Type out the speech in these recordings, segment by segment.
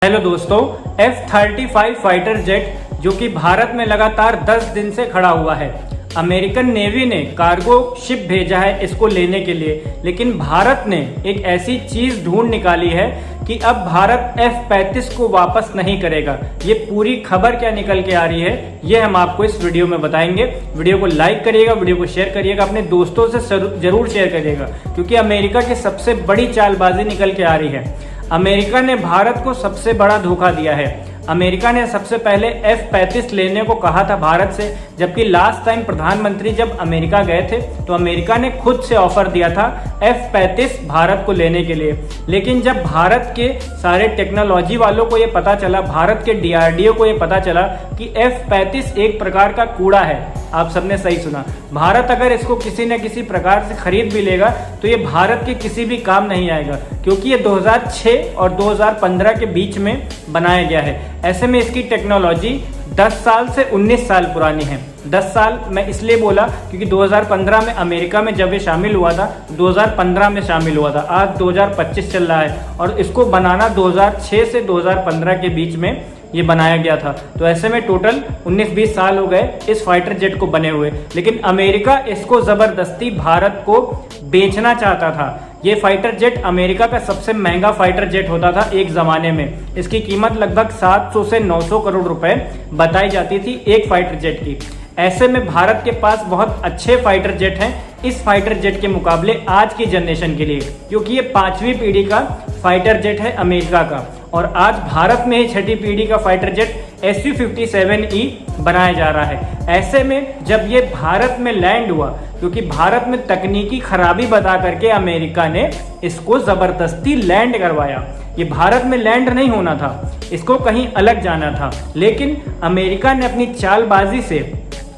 Hello दोस्तों, F-35 fighter jet जो कि भारत में लगातार 10 दिन से खड़ा हुआ है। अमेरिकन नेवी ने कार्गो शिप भेजा है इसको लेने के लिए, लेकिन भारत ने एक ऐसी चीज ढूंढ निकाली है कि अब भारत F-35 को वापस नहीं करेगा। ये पूरी खबर क्या निकल के आ रही है ये हम आपको इस वीडियो में बताएंगे। वीडियो को लाइक करिएगा, वीडियो को शेयर करिएगा, अपने दोस्तों से जरूर शेयर करिएगा, क्योंकि अमेरिका की सबसे बड़ी चालबाजी निकल के आ रही है। अमेरिका ने भारत को सबसे बड़ा धोखा दिया है। अमेरिका ने सबसे पहले F-35 लेने को कहा था भारत से, जबकि लास्ट टाइम प्रधानमंत्री जब अमेरिका गए थे तो अमेरिका ने खुद से ऑफर दिया था F-35 भारत को लेने के लिए। लेकिन जब भारत के सारे टेक्नोलॉजी वालों को ये पता चला, भारत के DRDO को ये पता चला कि F-35 एक प्रकार का कूड़ा है। आप सबने सही सुना, भारत अगर इसको किसी न किसी प्रकार से खरीद भी लेगा तो ये भारत के किसी भी काम नहीं आएगा, क्योंकि ये 2006 और 2015 के बीच में बनाया गया है। ऐसे में इसकी टेक्नोलॉजी 10 साल से 19 साल पुरानी है। 10 साल मैं इसलिए बोला क्योंकि 2015 में अमेरिका में जब ये शामिल हुआ था, 2015 में शामिल हुआ था, आज 2025 चल रहा है और इसको बनाना 2006 से 2015 के बीच में ये बनाया गया था। तो ऐसे में टोटल 19-20 साल हो गए इस फाइटर जेट को बने हुए, लेकिन अमेरिका इसको ज़बरदस्ती भारत को बेचना चाहता था। ये फाइटर जेट अमेरिका का सबसे महंगा फाइटर जेट होता था एक ज़माने में। इसकी कीमत लगभग 700 से 900 करोड़ रुपए बताई जाती थी एक फाइटर जेट की। ऐसे में भारत के पास बहुत अच्छे फाइटर जेट हैं इस फाइटर जेट के मुकाबले आज की जनरेशन के लिए, क्योंकि ये 5वीं पीढ़ी का फाइटर जेट है अमेरिका का, और आज भारत में ही 6ठी पीढ़ी का फाइटर जेट Su-57E बनाया जा रहा है। ऐसे में जब ये भारत में लैंड हुआ, क्योंकि भारत में तकनीकी खराबी बता करके अमेरिका ने इसको जबरदस्ती लैंड करवाया। ये भारत में लैंड नहीं होना था, इसको कहीं अलग जाना था, लेकिन अमेरिका ने अपनी चालबाजी से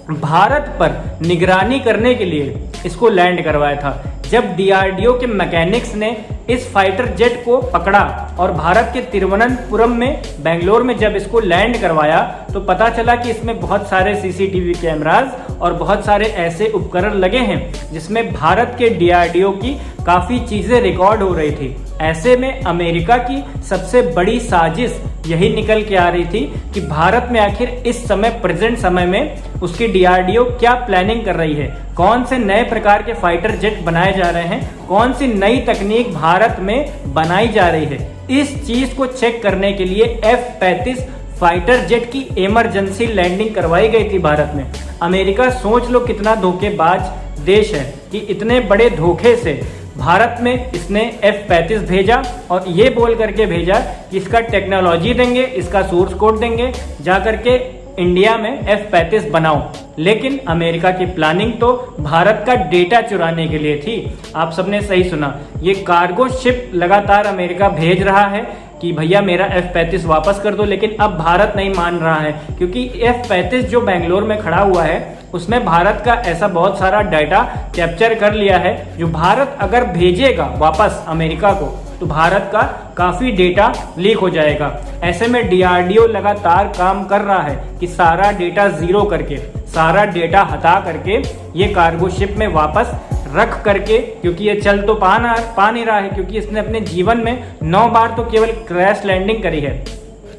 भारत पर निगरानी करने के लिए इसको लैंड करवाया था। जब DRDO के मैकेनिक्स ने इस फाइटर जेट को पकड़ा और भारत के तिरुवनंतपुरम में, बेंगलोर में जब इसको लैंड करवाया तो पता चला कि इसमें बहुत सारे CCTV कैमरास और बहुत सारे ऐसे उपकरण लगे हैं जिसमें भारत के DRDO की काफ़ी चीज़ें रिकॉर्ड हो रही थी। ऐसे में अमेरिका की सबसे बड़ी साजिश यही निकल के आ रही थी कि भारत में आखिर इस समय प्रेजेंट समय में उसकी DRDO क्या प्लानिंग कर रही है, कौन से नए प्रकार के फाइटर जेट बनाए जा रहे हैं, कौन सी नई तकनीक भारत में बनाई जा रही है। इस चीज को चेक करने के लिए F-35 फाइटर जेट की इमरजेंसी लैंडिंग करवाई गई थी भारत में। अमेरिका सोच लो कितना धोखेबाज देश है कि इतने बड़े धोखे से भारत में इसने F-35 भेजा और ये बोल करके भेजा कि इसका टेक्नोलॉजी देंगे, इसका सोर्स कोड देंगे, जा करके इंडिया में F-35 बनाओ। लेकिन अमेरिका की प्लानिंग तो भारत का डेटा चुराने के लिए थी। आप सबने सही सुना, ये कार्गो शिप लगातार अमेरिका भेज रहा है कि भैया मेरा F-35 वापस कर दो, लेकिन अब भारत नहीं मान रहा है, क्योंकि F-35 जो बेंगलोर में खड़ा हुआ है उसमें भारत का ऐसा बहुत सारा डाटा कैप्चर कर लिया है जो भारत अगर भेजेगा वापस अमेरिका को तो भारत का काफ़ी डेटा लीक हो जाएगा। ऐसे में DRDO लगातार काम कर रहा है कि सारा डेटा ज़ीरो करके, सारा डेटा हटा करके ये कार्गो शिप में वापस रख करके, क्योंकि ये चल तो पा नहीं रहा है, क्योंकि इसने अपने जीवन में 9 बार तो केवल क्रैश लैंडिंग करी है।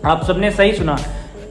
आप सबने सही सुना,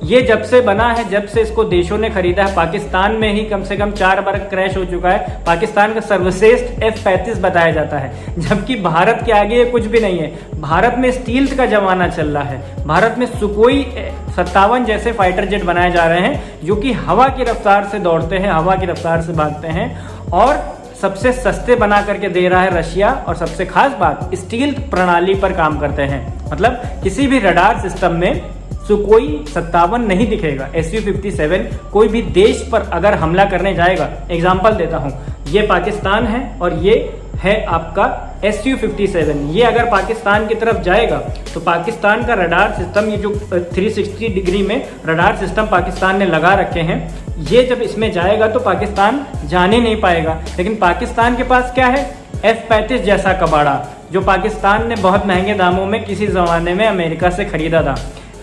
ये जब से बना है, जब से इसको देशों ने खरीदा है, पाकिस्तान में ही कम से कम 4 बार क्रैश हो चुका है। पाकिस्तान का सर्वश्रेष्ठ F-35 बताया जाता है, जबकि भारत के आगे ये कुछ भी नहीं है। भारत में स्टील्थ का जमाना चल रहा है। भारत में सुकोई 57 जैसे फाइटर जेट बनाए जा रहे हैं जो कि हवा की रफ्तार से दौड़ते हैं, हवा की रफ्तार से भागते हैं, और सबसे सस्ते बना करके दे रहा है रशिया। और सबसे खास बात, स्टील्थ प्रणाली पर काम करते हैं, मतलब किसी भी रडार सिस्टम में सुकोई 57 नहीं दिखेगा। Su-57 कोई भी देश पर अगर हमला करने जाएगा, एग्जाम्पल देता हूँ, ये पाकिस्तान है और ये है आपका Su-57, ये अगर पाकिस्तान की तरफ जाएगा तो पाकिस्तान का रडार सिस्टम, ये जो 360 डिग्री में रडार सिस्टम पाकिस्तान ने लगा रखे हैं, ये जब इसमें जाएगा तो पाकिस्तान जाने नहीं पाएगा। लेकिन पाकिस्तान के पास क्या है? F-35 जैसा कबाड़ा, जो पाकिस्तान ने बहुत महंगे दामों में किसी ज़माने में अमेरिका से खरीदा था।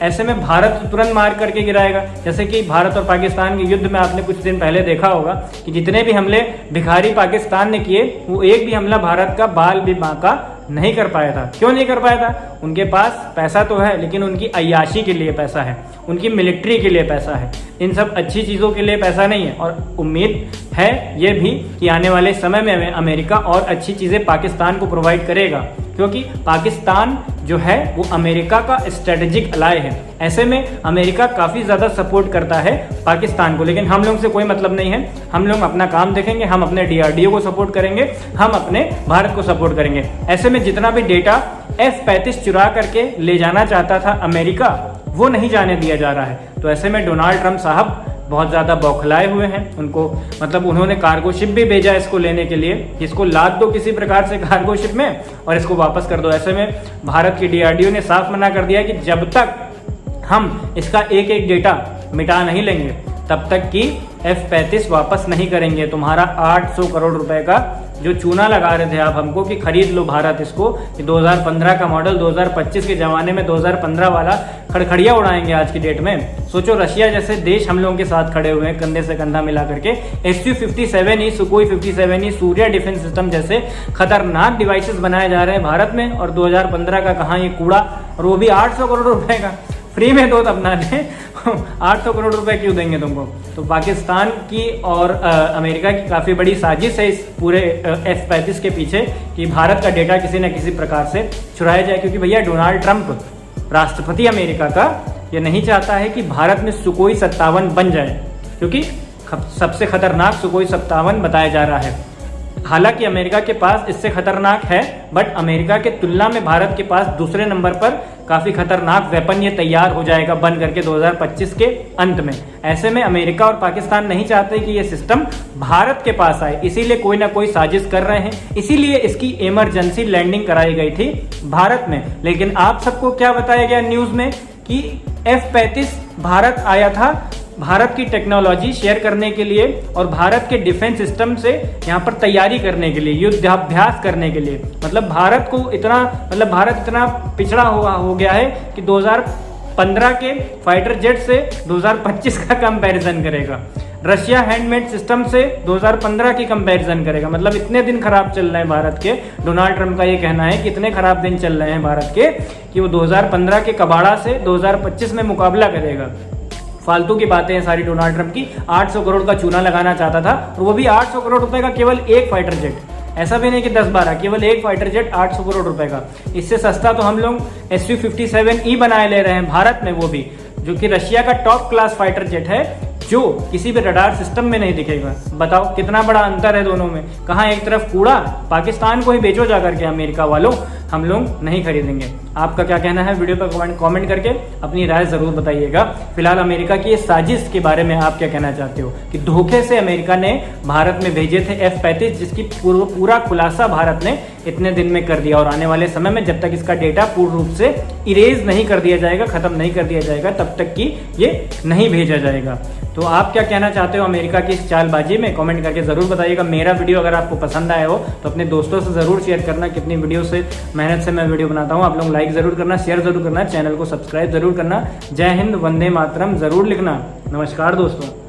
ऐसे में भारत तुरंत मार करके गिराएगा। जैसे कि भारत और पाकिस्तान के युद्ध में आपने कुछ दिन पहले देखा होगा कि जितने भी हमले भिखारी पाकिस्तान ने किए, वो एक भी हमला भारत का बाल भी बांका नहीं कर पाया था। क्यों नहीं कर पाया था? उनके पास पैसा तो है, लेकिन उनकी अय्याशी के लिए पैसा है, उनकी मिलिट्री के लिए पैसा है, इन सब अच्छी चीज़ों के लिए पैसा नहीं है। और उम्मीद है ये भी कि आने वाले समय में अमेरिका और अच्छी चीज़ें पाकिस्तान को प्रोवाइड करेगा, क्योंकि पाकिस्तान जो है वो अमेरिका का स्ट्रेटेजिक अलाय है। ऐसे में अमेरिका काफ़ी ज़्यादा सपोर्ट करता है पाकिस्तान को, लेकिन हम लोग से कोई मतलब नहीं है। हम लोग अपना काम देखेंगे, हम अपने DRDO को सपोर्ट करेंगे, हम अपने भारत को सपोर्ट करेंगे। ऐसे में जितना भी डेटा F-35 चुरा करके ले जाना चाहता था अमेरिका, वो नहीं जाने दिया जा रहा है। तो ऐसे में डोनाल्ड ट्रंप साहब बहुत ज़्यादा बौखलाए हुए हैं। उनको मतलब उन्होंने कार्गो शिप भी भेजा इसको लेने के लिए, इसको लाद दो किसी प्रकार से कार्गो शिप में और इसको वापस कर दो। ऐसे में भारत की DRDO ने साफ मना कर दिया कि जब तक हम इसका एक एक डेटा मिटा नहीं लेंगे तब तक कि F-35 वापस नहीं करेंगे। तुम्हारा 800 करोड़ रुपए का जो चूना लगा रहे थे आप हमको कि खरीद लो भारत इसको, कि 2015 का मॉडल 2025 के ज़माने में 2015 वाला खड़खड़िया उड़ाएंगे आज की डेट में। सोचो, रशिया जैसे देश हम लोगों के साथ खड़े हुए हैं कंधे से कंधा मिला करके। Su-57E, सुकोई 57E, Surya defence system जैसे खतरनाक डिवाइसेस बनाए जा रहे हैं भारत में, और 2015 का कहाँ ये कूड़ा, और वो भी 800 करोड़ रुपए का। फ्री में दो तब ना ले 800 करोड़ रुपए क्यों देंगे तुमको? तो पाकिस्तान की और अमेरिका की काफ़ी बड़ी साजिश है इस पूरे F-35 के पीछे कि भारत का डेटा किसी न किसी प्रकार से चुराया जाए, क्योंकि भैया डोनाल्ड ट्रंप राष्ट्रपति अमेरिका का ये नहीं चाहता है कि भारत में सुकोई 57 बन जाए, क्योंकि सबसे खतरनाक सुकोई 57 बताया जा रहा है। हालांकि अमेरिका के पास इससे खतरनाक है, बट अमेरिका के तुलना में भारत के पास दूसरे नंबर पर काफ़ी खतरनाक वेपन ये तैयार हो जाएगा बन करके 2025 के अंत में। ऐसे में अमेरिका और पाकिस्तान नहीं चाहते कि ये सिस्टम भारत के पास आए, इसीलिए कोई ना कोई साजिश कर रहे हैं। इसीलिए इसकी इमरजेंसी लैंडिंग कराई गई थी भारत में। लेकिन आप सबको क्या बताया गया न्यूज़ में कि F-35 भारत आया था भारत की टेक्नोलॉजी शेयर करने के लिए और भारत के डिफेंस सिस्टम से यहाँ पर तैयारी करने के लिए, युद्धाभ्यास करने के लिए। मतलब भारत इतना पिछड़ा हो गया है कि 2015 के फाइटर जेट से 2025 का कंपैरिजन करेगा, रशिया हैंडमेड सिस्टम से 2015 की कंपैरिजन करेगा। मतलब इतने दिन खराब चल रहे हैं भारत के। डोनाल्ड ट्रंप का ये कहना है कि इतने खराब दिन चल रहे हैं भारत के कि वो 2015 के कबाड़ा से 2025 में मुकाबला करेगा। फालतू की बातें हैं सारी डोनाल्ड ट्रंप की। 800 करोड़ का चूना लगाना चाहता था, और वो भी 800 करोड़ रुपए का केवल एक फाइटर जेट, ऐसा भी नहीं कि 10-12, केवल एक फाइटर जेट 800 करोड़ रुपए का। इससे सस्ता तो हम लोग Su-57E बनाए ले रहे हैं भारत में, वो भी जो कि रशिया का टॉप क्लास फाइटर जेट है, जो किसी भी रडार सिस्टम में नहीं दिखेगा। बताओ कितना बड़ा अंतर है दोनों में। कहाँ एक तरफ कूड़ा, पाकिस्तान को ही बेचो जा करके अमेरिका वालों, हम लोग नहीं खरीदेंगे। आपका क्या कहना है वीडियो पर कमेंट करके अपनी राय जरूर बताइएगा। फिलहाल अमेरिका की इस साजिश के बारे में आप क्या कहना चाहते हो कि धोखे से अमेरिका ने भारत में भेजे थे F-35, जिसकी पूरा खुलासा भारत ने इतने दिन में कर दिया, और आने वाले समय में जब तक इसका डेटा पूर्ण रूप से इरेज नहीं कर दिया जाएगा, खत्म नहीं कर दिया जाएगा, तब तक कि ये नहीं भेजा जाएगा। तो आप क्या कहना चाहते हो अमेरिका की इस चालबाजी में? कमेंट करके जरूर बताइएगा। मेरा वीडियो अगर आपको पसंद आया हो तो अपने दोस्तों से जरूर शेयर करना। कितनी वीडियो से मेहनत से मैं वीडियो बनाता हूँ। आप लोग लाइक जरूर करना, शेयर जरूर करना, चैनल को सब्सक्राइब जरूर करना। जय हिंद, वंदे मातरम जरूर लिखना। नमस्कार दोस्तों।